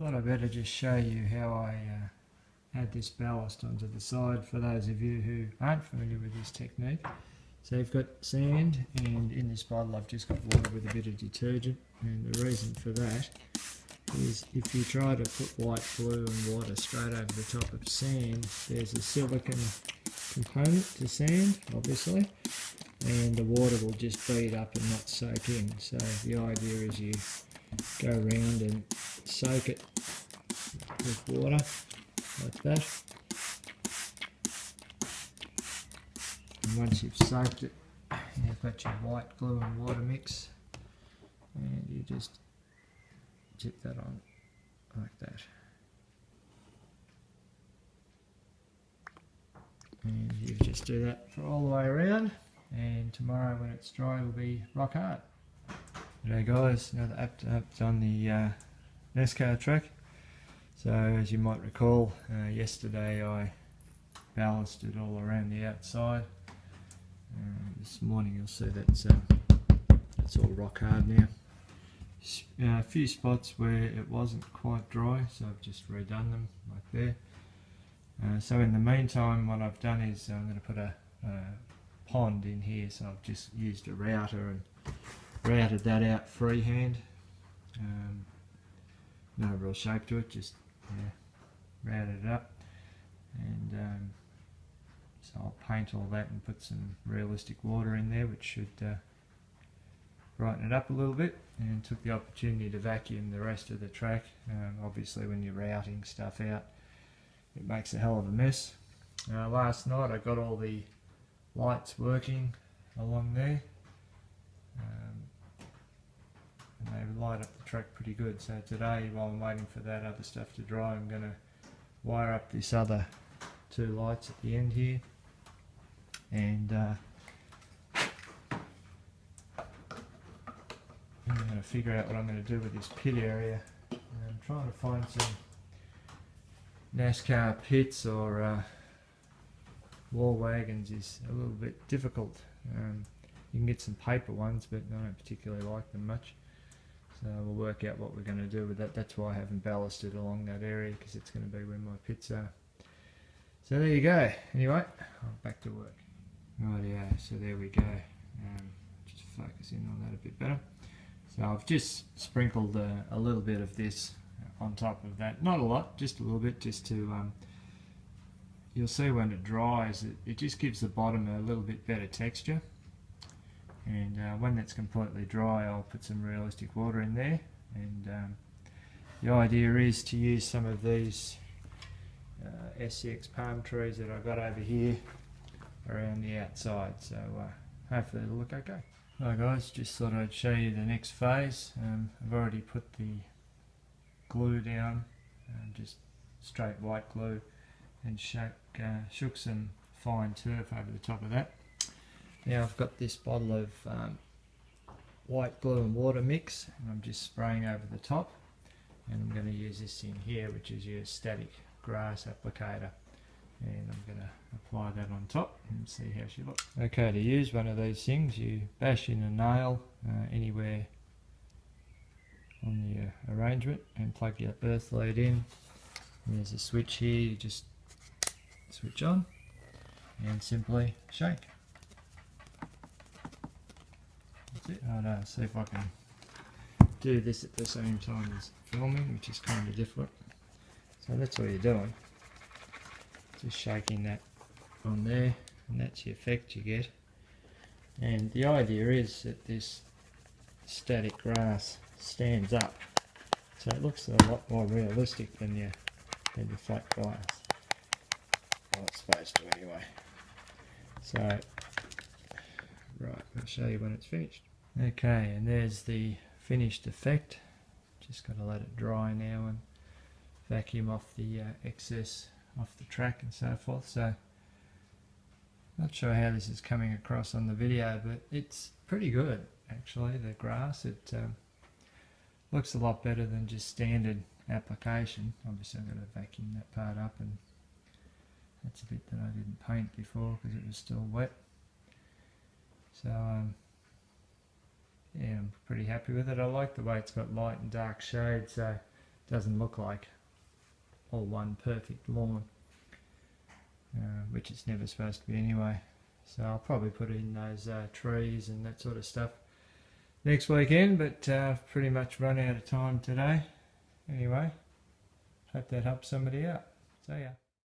Thought I'd better just show you how I add this ballast onto the side for those of you who aren't familiar with this technique. So you've got sand, and in this bottle I've just got water with a bit of detergent, and the reason for that is if you try to put white glue and water straight over the top of sand, there's a silicon component to sand, obviously, and the water will just bead up and not soak in. So the idea is you go around and soak it with water like that, and once you've soaked it, you've got your white glue and water mix, and you just tip that on like that, and you just do that for all the way around, and tomorrow when it's dry it'll be rock hard. G'day guys, another update on the Nascar track. So as you might recall, yesterday I ballasted all around the outside. This morning you'll see that's all rock hard now. A few spots where it wasn't quite dry, so I've just redone them like there. So in the meantime, what I've done is I'm going to put a pond in here, so I've just used a router and routed that out freehand. No real shape to it, just routed it up, and so I'll paint all that and put some realistic water in there, which should brighten it up a little bit, and took the opportunity to vacuum the rest of the track. Obviously when you're routing stuff out it makes a hell of a mess. Last night I got all the lights working along there, and they light up the track pretty good. So today, while I'm waiting for that other stuff to dry, I'm going to wire up this other two lights at the end here, and I'm going to figure out what I'm going to do with this pit area. I'm trying to find some Nascar pits or wall wagons is a little bit difficult. You can get some paper ones, but I don't particularly like them much. So we'll work out what we're going to do with that. That's why I haven't ballasted along that area, because it's going to be where my pits are. So there you go. Anyway, back to work. Right, yeah, so there we go. Just focus in on that a bit better. So I've just sprinkled a little bit of this on top of that. Not a lot, just a little bit, just to, you'll see when it dries, it just gives the bottom a little bit better texture. And when that's completely dry, I'll put some realistic water in there, and the idea is to use some of these SCX palm trees that I've got over here around the outside, so hopefully it'll look okay. Alright guys, just thought I'd show you the next phase. I've already put the glue down, just straight white glue, and shook some fine turf over the top of that. Now I've got this bottle of white glue and water mix, and I'm just spraying over the top, and I'm going to use this in here, which is your static grass applicator, and I'm going to apply that on top and see how she looks. Okay, to use one of these things, you bash in a nail anywhere on the arrangement and plug your earth lead in, and there's a switch here, you just switch on and simply shake. I'll see if I can do this at the same time as filming, which is kind of difficult. So that's all you're doing, just shaking that on there, and that's the effect you get. And the idea is that this static grass stands up, so it looks a lot more realistic than your flat grass. Well, it's supposed to anyway. So right, I'll show you when it's finished. Okay, and there's the finished effect. Just got to let it dry now and vacuum off the excess off the track and so forth. So not sure how this is coming across on the video, but it's pretty good actually, the grass. It looks a lot better than just standard application. Obviously I've got to vacuum that part up, and that's a bit that I didn't paint before because it was still wet. So yeah, I'm pretty happy with it. I like the way it's got light and dark shade, so it doesn't look like all one perfect lawn, which it's never supposed to be anyway. So I'll probably put in those trees and that sort of stuff next weekend, but pretty much run out of time today. Anyway, hope that helps somebody out. See ya.